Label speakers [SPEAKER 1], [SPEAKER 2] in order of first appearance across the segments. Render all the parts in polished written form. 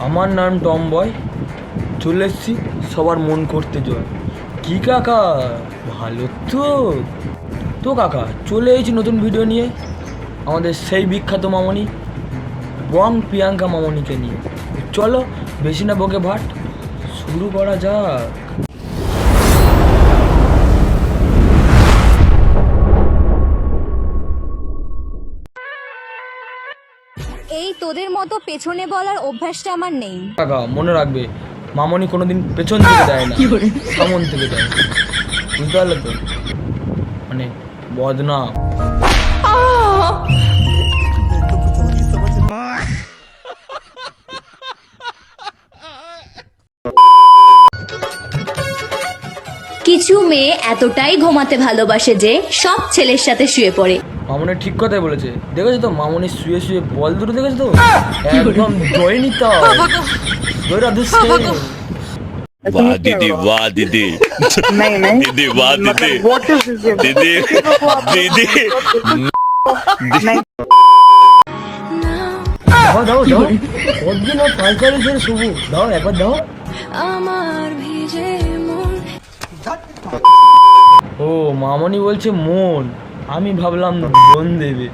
[SPEAKER 1] আমার নাম টম বয়, চলে এসছি সবার মন করতে জয়। কি কাকা ভালো তো? তো কাকা চলে এসেছি নতুন ভিডিও নিয়ে, আমাদের সেই বিখ্যাত মামনি বং প্রিয়াঙ্কা মামনিকে নিয়ে। চলো বেশি না বকে ভাট, শুরু করা যাক।
[SPEAKER 2] এই তোদের মতো পেছনে বলার অভ্যাসটা আমার নেই।
[SPEAKER 1] কাকা মনে রাখবে, মামনি কোনোদিন পেছন থেকে দেয় না, সামন থেকে দেয়, বুঝতে পারলে তো? মানে বদনাম।
[SPEAKER 2] কিছু মেয়ে এতটাই ঘুমাতে ভালোবাসে যে সব ছেলের সাথে শুয়ে পড়ে।
[SPEAKER 1] মামনি ঠিক কথাই বলেছে, দেখেছো তো মামনি শুয়ে শুয়ে বল দুটো দেখেছো তো, একদম জয় নিতে
[SPEAKER 3] वाह दीदी वाह दीदी
[SPEAKER 4] नहीं नहीं
[SPEAKER 3] दीदी वाह दीदी
[SPEAKER 4] व्हाट इज दिस
[SPEAKER 3] दीदी दीदी
[SPEAKER 4] नहीं
[SPEAKER 1] দাও দাও দাও, কতদিন আর পাইকারি ছেড়ে শুভু, দাও একবার দাও। ও মামনি বলছে মন, আমি ভাবলাম মন দেবে।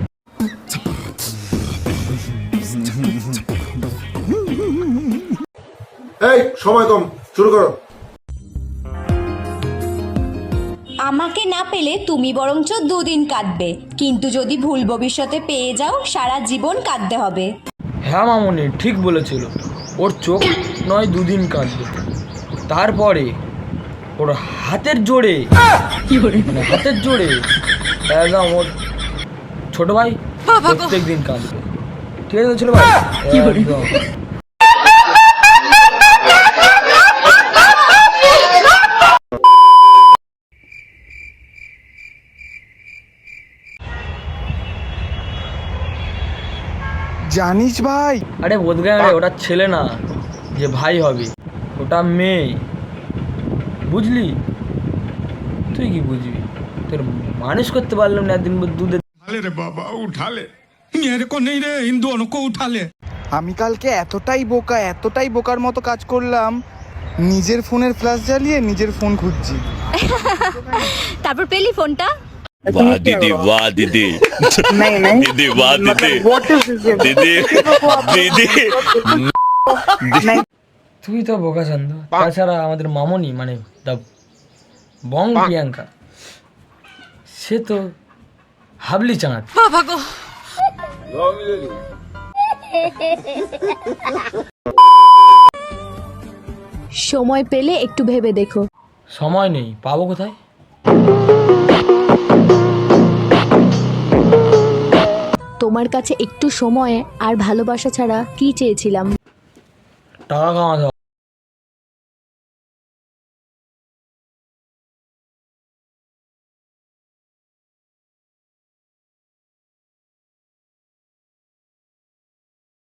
[SPEAKER 5] এই সময় কম, শুরু করো।
[SPEAKER 2] আমাকে না পেলে তুমি বরঞ্চ 2 দিন কাঁদবে, কিন্তু যদি ভুল ভবিষ্যতে পেয়ে যাও সারা জীবন কাঁদতে হবে।
[SPEAKER 1] হ্যাঁ মামনি ঠিক বলেছিল, ওর চোখ নয় 2 দিন কাঁদবে, তারপরে ওর হাতের জোরে, মানে হাতের জোরে একদম ওর ছোট ভাই প্রত্যেক দিন কাঁদবে। ঠিক আছে ছোট ভাই, একদম।
[SPEAKER 4] জানিস ভাই,
[SPEAKER 1] আরে বোধগায় রে, ওটা ছেলে না যে ভাই হবে, ওটা মেয়ে, বুঝলি? তুই কি বুঝবি? তোর মানুষ করতে পারলাম না একদিন দুধে।
[SPEAKER 6] उठा रे बाबा उठा ले, मेरे को नहीं रे, इन दोनों को उठा ले।
[SPEAKER 4] আমি কালকে এতটাই বোকার মতো কাজ করলাম, নিজের ফোনের ফ্ল্যাশ জ্বালিয়ে নিজের ফোন খুঁজছি।
[SPEAKER 2] তারপর পেলি ফোনটা?
[SPEAKER 3] वाह दीदी वाह दीदी
[SPEAKER 4] नहीं नहीं
[SPEAKER 3] दीदी वाह दीदी
[SPEAKER 4] व्हाट इज दिस
[SPEAKER 3] दीदी दीदी
[SPEAKER 4] नहीं
[SPEAKER 1] তুই তো বোকা চান্দ। তাছাড়া আমাদের মামনি মানে দা বং প্রিয়াঙ্কা, সে তো হাবলি চাঁদ।
[SPEAKER 2] সময় পেলে একটু ভেবে দেখো।
[SPEAKER 1] সময় নেই, পাবো কোথায়?
[SPEAKER 2] তোমার কাছে একটু সময় আর ভালোবাসা ছাড়া কি চেয়েছিলাম?
[SPEAKER 1] টাকা কামাতে হবে।